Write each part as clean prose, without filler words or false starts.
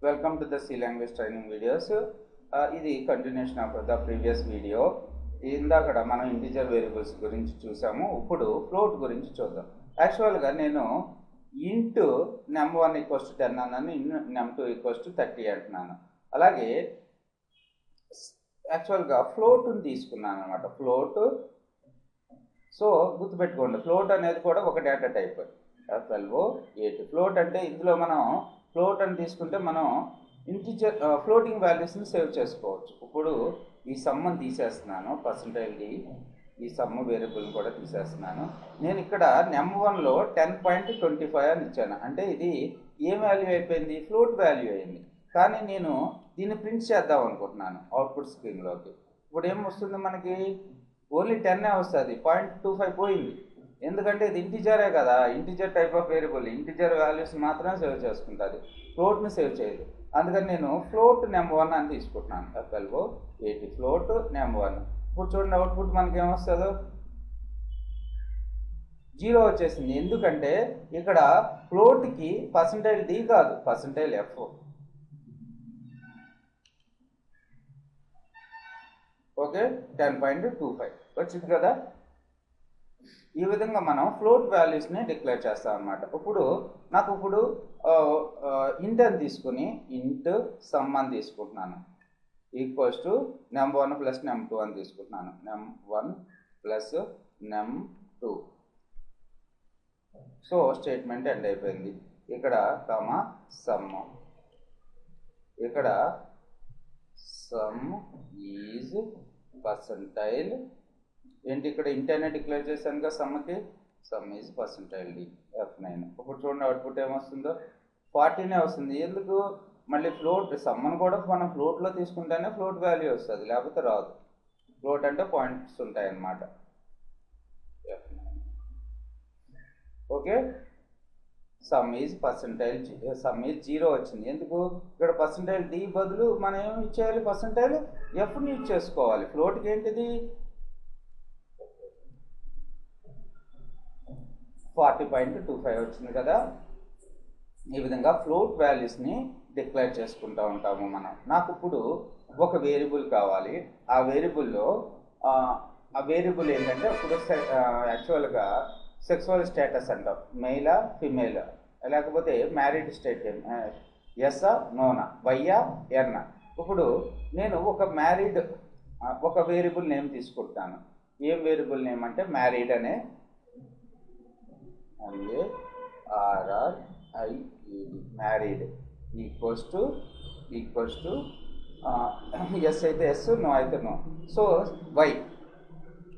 Welcome to the C language training videos. ఇది continuation of the previous video. ఇందాక మనం integer variables గురించి చూసాము. ఇప్పుడు ఫ్లోట్ గురించి చూద్దాం. యాక్చువల్గా నేను ఇంట్ num1 = 10 అన్నాను, num2 = 30 అంటున్నాను. అలాగే యాక్చువల్గా ఫ్లోట్ని తీసుకున్నాను అనమాట. ఫ్లోట్, సో గుర్తుపెట్టుకోండి, ఫ్లోట్ అనేది కూడా ఒక డేటా టైప్. 12 ఫ్లోట్ అంటే ఇందులో మనం ఫ్లోట్ అని తీసుకుంటే మనం ఇంటిజర్ ఫ్లోటింగ్ వాల్యూస్ని సేవ్ చేసుకోవచ్చు. ఇప్పుడు ఈ సమ్మని తీసేస్తున్నాను, %d, ఈ సమ్ వేరియబుల్ని కూడా తీసేస్తున్నాను. నేను ఇక్కడ num1లో 10.25 అని ఇచ్చాను. అంటే ఇది ఏ వాల్యూ అయిపోయింది? ఫ్లోట్ వాల్యూ అయింది. కానీ నేను దీన్ని ప్రింట్ చేద్దాం అనుకుంటున్నాను అవుట్పుట్ స్క్రీన్లోకి. ఇప్పుడు ఏం వస్తుంది మనకి? ఓన్లీ 10 వస్తుంది, 0.25 పోయింది. ఎందుకంటే ఇది ఇంటిజరే కదా, integer type of variable, integer values మాత్రమే సేవ్ చేసుకుంటుంది, ఫ్లోట్ని సేవ్ చేయదు. అందుకని నేను ఫ్లోట్ num1 అని తీసుకుంటున్నాను. 12 ఫ్లోట్ num1. ఇప్పుడు చూడండి అవుట్పుట్ మనకి ఏమొస్తుందో 0 వచ్చేసింది. ఎందుకంటే ఇక్కడ ఫ్లోట్కి %d కాదు, %f. ఓకే, 10.25 వచ్చింది కదా. ఈ విధంగా మనం ఫ్లోట్ వాల్యూస్ని డిక్లేర్ చేస్తాం అన్నమాట. ఇప్పుడు నాకు ఇంట్ అని తీసుకుని ఇంట్ సమ్ అని తీసుకుంటున్నాను, ఈక్వల్స్ టు num1 + num2 అని తీసుకుంటున్నాను. num1 + num2. So statement end అయిపోయింది. ఇక్కడ సమ్, ఇక్కడ సమ్ ఈజ్ పర్సంటైల్ ఏంటి, ఇక్కడ ఇంటర్నే డిక్లేర్ చేశాను కదా సమ్కి, సమ్ ఈజ్ %d F9. ఇప్పుడు చూడండి అవుట్పుట్ ఏమొస్తుందో 40 వస్తుంది. ఎందుకు? మళ్ళీ ఫ్లోట్ సమ్మను కూడా మనం ఫ్లోట్లో తీసుకుంటేనే ఫ్లోట్ వాల్యూ వస్తుంది, లేకపోతే రాదు. ఫ్లోట్ అంటే పాయింట్స్ ఉంటాయి అన్నమాట. F9. Okay, some is percentile, some is 0 వచ్చింది. ఎందుకు? ఇక్కడ %d బదులు మనం ఏమి ఇచ్చేయాలి? %fని యూజ్ చేసుకోవాలి. ఫ్లోట్కి ఏంటిది? 40.25 వచ్చింది కదా. ఈ విధంగా ఫ్లోట్ వాల్యూస్ని డిక్లేర్ చేసుకుంటూ ఉంటాము మనం. నాకు ఇప్పుడు ఒక వేరియబుల్ కావాలి. ఆ వేరియబుల్లో ఆ వేరియబుల్ ఏంటంటే ఇప్పుడు యాక్చువల్గా సెక్సువల్ స్టేటస్ అంటాం, మెయిలా ఫిమేలా, లేకపోతే మ్యారీడ్ స్టేట్, ఎస్ఆ నోనా, వైయా ఎన్నా. ఇప్పుడు నేను ఒక వేరియబుల్ నేమ్ తీసుకుంటాను. ఏం వేరియబుల్ నేమ్ అంటే మ్యారీడ్ అనే, MARRIED, married equals to yes అయితే ఎస్, నో అయితే నో. సో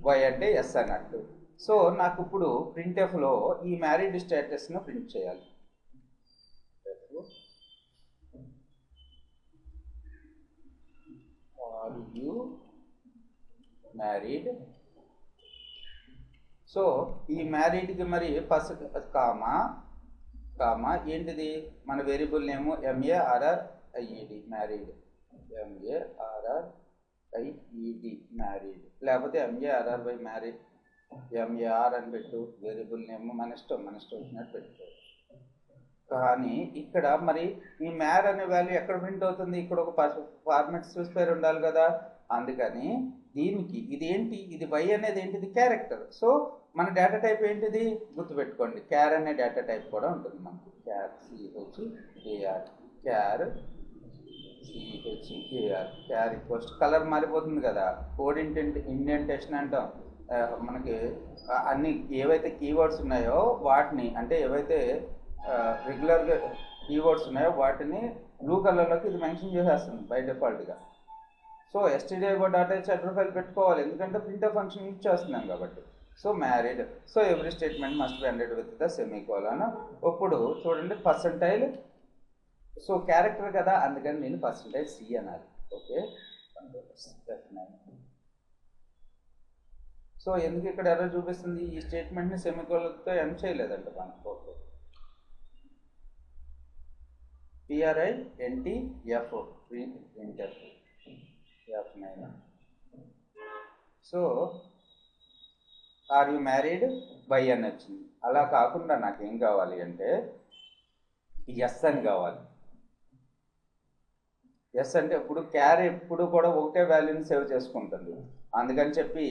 వై అంటే ఎస్ అన్నట్టు. సో నాకు ఇప్పుడు ప్రింట్ఎఫ్లో ఈ మ్యారీడ్ స్టేటస్ను ప్రింట్ చేయాలి. Are you married? సో ఈ మ్యారీడ్కి మరి కామా ఏంటిది? మన వేరియబుల్ నేము MARRIED, మ్యారీడ్. MARRIED మ్యారీడ్, లేకపోతే MARRY మ్యారీడ్, MAR అని పెట్టు. వేరియబుల్ నేమ్ మన ఇష్టం వచ్చినట్టు పెట్టుకోవచ్చు. కానీ ఇక్కడ మరి ఈ మ్యార్ అనే వాల్యూ ఎక్కడ ప్రింట్ అవుతుంది? ఇక్కడ ఒక ఫార్మాట్ స్పెసిఫైర్ ఉండాలి కదా. అందుకని దీనికి ఇది ఏంటి? ఇది y అనేది ఏంటిది? క్యారెక్టర్. సో మన డేటా టైప్ ఏంటిది? గుర్తుపెట్టుకోండి, క్యార్ అనే డేటా టైప్ కూడా ఉంటుంది మనకి. క్యార్ CHAR, క్యార్ CHAR. క్యార్ ఈక్వల్స్ కలర్ మారిపోతుంది కదా, కోడ్ ఇండెంటేషన్ అంటాం. మనకి అన్ని ఏవైతే కీవర్డ్స్ ఉన్నాయో వాటిని, అంటే ఏవైతే రెగ్యులర్గా కీవర్డ్స్ ఉన్నాయో వాటిని బ్లూ కలర్లోకి ఇది మెన్షన్ చేసేస్తుంది బై డిఫాల్ట్గా. సో stdio.h హెడర్ ఫైల్ పెట్టుకోవాలి, ఎందుకంటే ప్రింట్ఎఫ్ ఫంక్షన్ యూజ్ చేస్తున్నాం కాబట్టి. So married. So every statement must be ended with the semicolon. ఇప్పుడు చూడండి పర్సంటైల్, సో క్యారెక్టర్ కదా, అందుకని నేను %c అనాలి. Okay, F9. సో ఎందుకు ఇక్కడ ఎర్రర్ చూపిస్తుంది? ఈ స్టేట్మెంట్ని సెమీకోలన్తో ఎండ్ చేయలేదంట మనకు. Okay, PRINTF printf F9. So are you married by అని వచ్చింది. అలా కాకుండా నాకేం కావాలి అంటే ఎస్ అని కావాలి. ఎస్ అంటే ఇప్పుడు క్యార్ ఎప్పుడు కూడా ఒకటే వాల్యూని సేవ్ చేసుకుంటుంది. అందుకని చెప్పి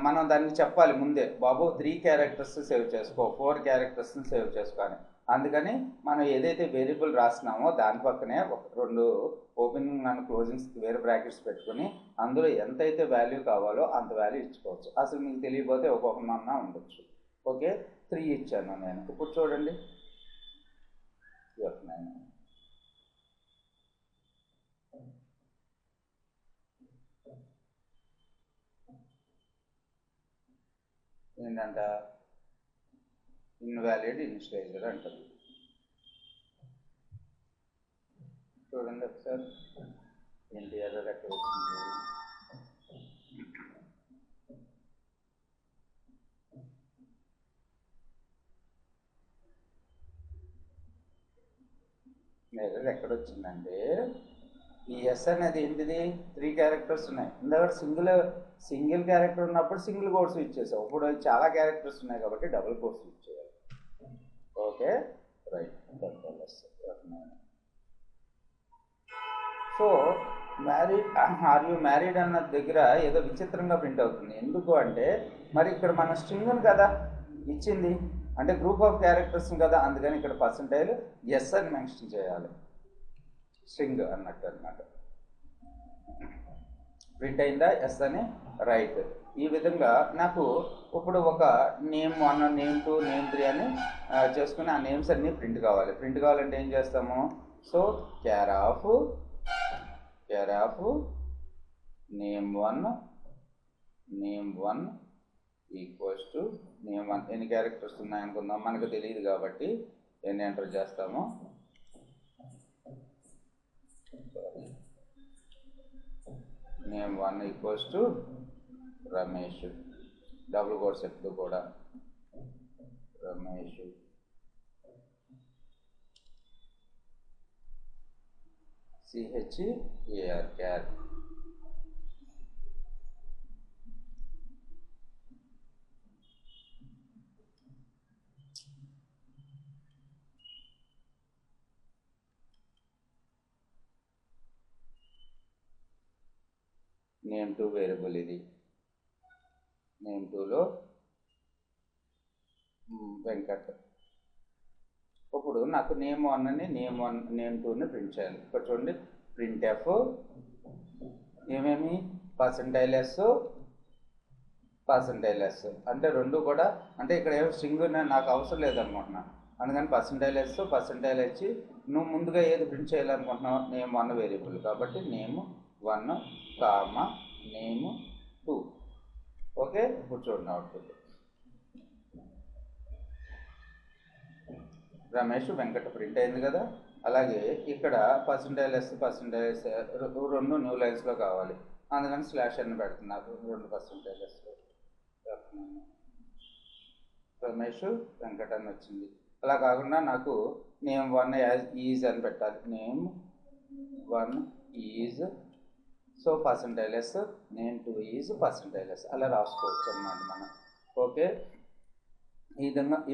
మనం దాన్ని చెప్పాలి ముందే, బాబు 3 క్యారెక్టర్స్ సేవ్ చేసుకో, 4 క్యారెక్టర్స్ని సేవ్ చేసుకో అని. అందుకని మనం ఏదైతే వేరియబుల్ రాస్తున్నామో దాని పక్కనే ఒక 2 ఓపెనింగ్ అండ్ క్లోజింగ్స్ వేరే బ్రాకెట్స్ పెట్టుకుని అందులో ఎంతైతే వాల్యూ కావాలో అంత వాల్యూ ఇచ్చుకోవచ్చు. అసలు మీకు తెలియకపోతే ఒక్కొక్కమన్నా ఉండొచ్చు. ఓకే, 3 ఇచ్చాను నేను. ఇప్పుడు చూడండి F9 ఏంటంట, ఇన్వాలిడ్ ఇనిషియలైజర్ అంటారు. చూడండి ఒకసారి ఏంటి ఎర్రర్ ఎక్కడ వచ్చింది. ఎర్రర్ ఎక్కడ వచ్చిందంటే ఈ ఎస్ అనేది ఏంటిది, 3 క్యారెక్టర్స్ ఉన్నాయి. ఇందాక సింగిల్ క్యారెక్టర్ ఉన్నప్పుడు సింగిల్ కోడ్స్ ఇచ్చేసాం. ఇప్పుడు చాలా క్యారెక్టర్స్ ఉన్నాయి కాబట్టి డబుల్ కోడ్స్ ఇచ్చేయాలి. Okay right. So married, are you married అన్న దగ్గర ఏదో విచిత్రంగా ప్రింట్ అవుతుంది. ఎందుకు అంటే మరి ఇక్కడ మన స్ట్రింగ్ను కదా ఇచ్చింది, అంటే గ్రూప్ ఆఫ్ క్యారెక్టర్స్ కదా, అందుకని ఇక్కడ పర్సంటైల్ ఎస్ అని మెన్షన్ చేయాలి, స్ట్రింగ్ అన్నట్టు అనమాట. ప్రింట్ అయిందా ఎస్ అని, రైట్. ఈ విధంగా నాకు ఇప్పుడు ఒక నేమ్ 1, నేమ్ 2, నేమ్ 3 అని చేసుకుని ఆ నేమ్స్ అన్నీ ప్రింట్ కావాలి. ప్రింట్ కావాలంటే ఏం చేస్తాము, so క్యార్ of name 1 equals to name 1. ఎన్ని క్యారెక్టర్స్ ఉన్నాయనుకుందాం, మనకు తెలియదు కాబట్టి ఎన్ని ఎంటర్ చేస్తాము, name 1 equals to Ramesh. Double codes ఎప్పుడు కూడా రమేష్ CHAR క్యార్. నేమ్ 2 వేరియబుల్ ఇది. నేమ్ 2లో వెంకట్. ఇప్పుడు నాకు నేమ్ 1ని నేమ్ 2ని ప్రింట్ చేయాలి. ఇక్కడ చూడండి ప్రింట్ ఎఫ్ ఏమేమి పర్సంటైల్ ఎస్ అంటే రెండు కూడా, అంటే ఇక్కడ ఏమో స్ట్రింగ్ నాకు అవసరం లేదనుకుంటున్నా, అందుకని పర్సంటైల్ ఎస్ పర్సంటైల్ వచ్చి నువ్వు ముందుగా ఏది ప్రింట్ చేయాలనుకుంటున్నావు, నేమ్ 1 వేరియబుల్ కాబట్టి నేమ్ 1 కామా నేమ్ 2. ఓకే, ఇప్పుడు చూడండి అవుట్పుట్ రమేష్ వెంకట ప్రింట్ అయింది కదా. అలాగే ఇక్కడ పర్సంటైల్ ఎస్ రెండు న్యూ లైన్స్లో కావాలి, అందుకని స్లాష్ అని పెడుతున్నారు 2 పర్సంటైల్ ఎస్. రమేష్ వెంకట అని వచ్చింది. అలా కాకుండా నాకు నేమ్ 1 ఈజ్ అని పెట్టాలి, name 1 is, so percentile s, name 2 is percentile s, అలా రాసుకోవచ్చు అన్నమాట మనం. ఓకే,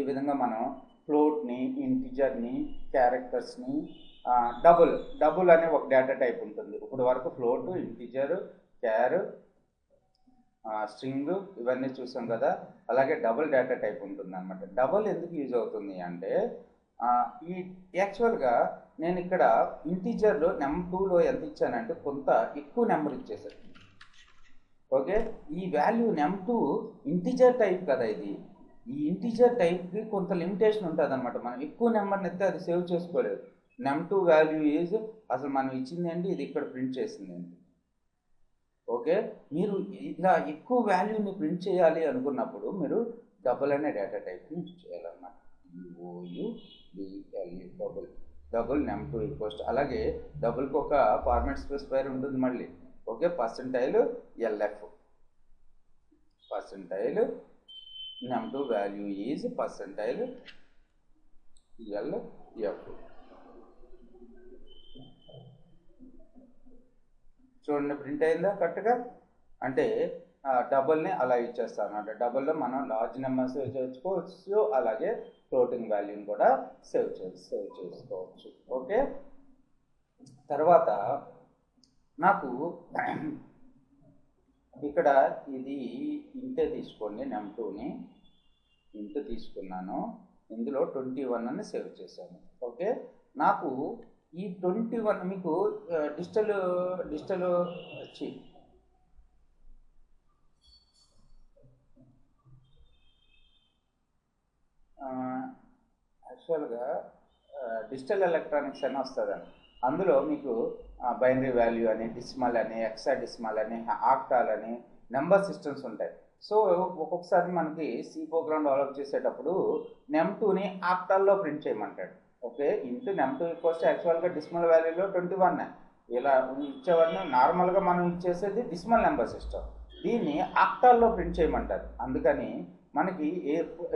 ఈ విధంగా మనం ఫ్లోట్ని, ఇంటిజర్ని, క్యారెక్టర్స్ని, డబుల్ అనే ఒక డేటా టైప్ ఉంటుంది. ఇప్పుడు వరకు ఫ్లోట్, ఇంటిజర్, క్యార్, స్ట్రింగ్ ఇవన్నీ చూసాం కదా. అలాగే డబుల్ డేటా టైప్ ఉంటుంది అనమాట. డబుల్ ఎందుకు యూజ్ అవుతుంది అంటే ఈ యాక్చువల్గా నేను ఇక్కడ ఇంటిజర్లో నెంబర్ 2లో ఎంత ఇచ్చానంటే కొంత ఎక్కువ నెంబర్ ఇచ్చేసాను. ఓకే, ఈ వాల్యూ నెంబర్ 2 ఇంటిజర్ టైప్ కదా, ఇది ఈ ఇంటిజర్ టైప్కి కొంత లిమిటేషన్ ఉంటుంది అనమాట. మనం ఎక్కువ నెంబర్ని ఎత్తే అది సేవ్ చేసుకోలేదు. నెంబర్ 2 వాల్యూ ఈజ్ అసలు మనం ఇచ్చింది ఏంటి, ఇది ఇక్కడ ప్రింట్ చేసింది ఏంటి. ఓకే, మీరు ఇలా ఎక్కువ వాల్యూని ప్రింట్ చేయాలి అనుకున్నప్పుడు మీరు డబుల్ అనే డేటా టైప్ని యూజ్ చేయాలన్నమాట. Double number 2 equals. అలాగే డబుల్కి ఒక ఫార్మాట్ స్పెసిఫైర్ ఉంటుంది మళ్ళీ. Okay, percentile LF, percentile number 2 value is percentile LF. చూడండి ప్రింట్ అయిందా కరెక్ట్గా. అంటే డబుల్ని అలా ఇచ్చేస్తాను అంటే డబుల్లో మనం లార్జ్ నెంబర్ సేవ్ చేసుకోవచ్చు, అలాగే ఫ్లోటింగ్ వాల్యూని కూడా సేవ్ చేసుకోవచ్చు. ఓకే, తర్వాత నాకు ఇక్కడ ఇది ఇంటే తీసుకోండి, num2ని ఇంటూ తీసుకున్నాను, ఇందులో 21 అని సేవ్ చేశాను. ఓకే, నాకు ఈ 21 మీకు డిజిటల్ వచ్చి యాక్చువల్గా డిజిటల్ ఎలక్ట్రానిక్స్ అని వస్తుందండి. అందులో మీకు బైనరీ వాల్యూ అని, డిసిమల్ అని, హెక్సాడెసిమల్ అని, ఆక్టాల్ అని నెంబర్ సిస్టమ్స్ ఉంటాయి. సో ఒక్కొక్కసారి మనకి సి ప్రోగ్రామ్ డెవలప్ చేసేటప్పుడు num2ని ఆక్టాల్లో ప్రింట్ చేయమంటాడు. ఓకే, ఇంటూ num2 ఈక్వల్స్ యాక్చువల్గా డిసిమల్ వాల్యూలో 21 ఇలా ఇచ్చేవాడిని. నార్మల్గా మనం ఇచ్చేసేది డిసిమల్ నెంబర్ సిస్టమ్, దీన్ని ఆక్టాల్లో ప్రింట్ చేయమంటారు. అందుకని మనకి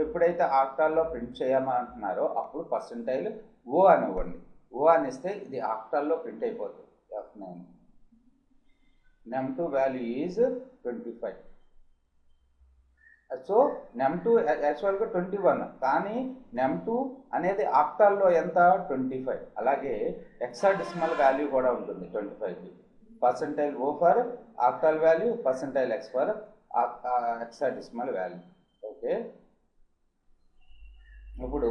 ఎప్పుడైతే ఆక్టాల్లో ప్రింట్ చేయమంటున్నారో అప్పుడు పర్సెంటైల్ ఓ అని ఇవ్వండి. ఓ అని ఇస్తే ఇది ఆక్టాల్లో ప్రింట్ అయిపోతుంది. F9 num2 value is 25. So num2 యాక్చువల్గా 21, కానీ num2 అనేది ఆక్టాల్లో ఎంత 25. అలాగే హెక్సాడెసిమల్ వాల్యూ కూడా ఉంటుంది 25కి. Percentile o for octal value, percentile x for hexadecimal value. Okay, ఇప్పుడు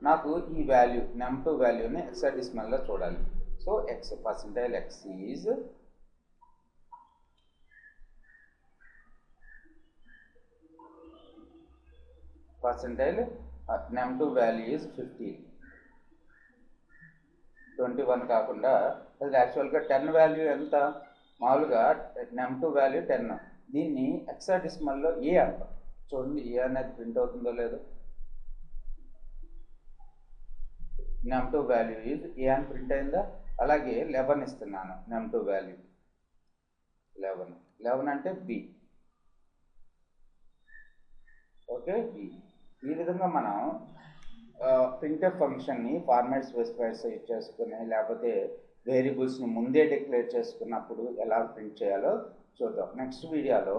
నాకు ఈ వాల్యూ num2 వాల్యూని హెక్సాడెసిమల్లో చూడాలి. So x percentile x is percentile num2 value is 15. 21 కాకుండా అది యాక్చువల్గా 10 వాల్యూ ఎంత, మామూలుగా num2 వాల్యూ 10, దీన్ని హెక్సాడెసిమల్లో ఏ అంటాం. చూడండి ఏ అనేది ప్రింట్ అవుతుందో లేదో. num2 వాల్యూ ఈజ్ ఏ అని ప్రింట్ అయిందా. అలాగే 11 ఇస్తున్నాను num2 వాల్యూ 11 అంటే బి. Okay, B. ఈ విధంగా మనం ప్రింట్ఎఫ్ ఫంక్షన్ని ఫార్మాట్ స్పెసిఫైర్స్ యూజ్ చేసుకుని, లేకపోతే వేరియబుల్స్ని ముందే డిక్లేర్ చేసుకున్నప్పుడు ఎలా ప్రింట్ చేయాలో చూద్దాం. నెక్స్ట్ వీడియోలో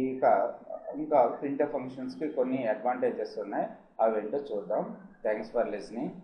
ఇంకా ప్రింట్ఎఫ్ ఫంక్షన్స్కి కొన్ని అడ్వాంటేజెస్ ఉన్నాయి, అవి ఏంటో చూద్దాం. Thanks for listening.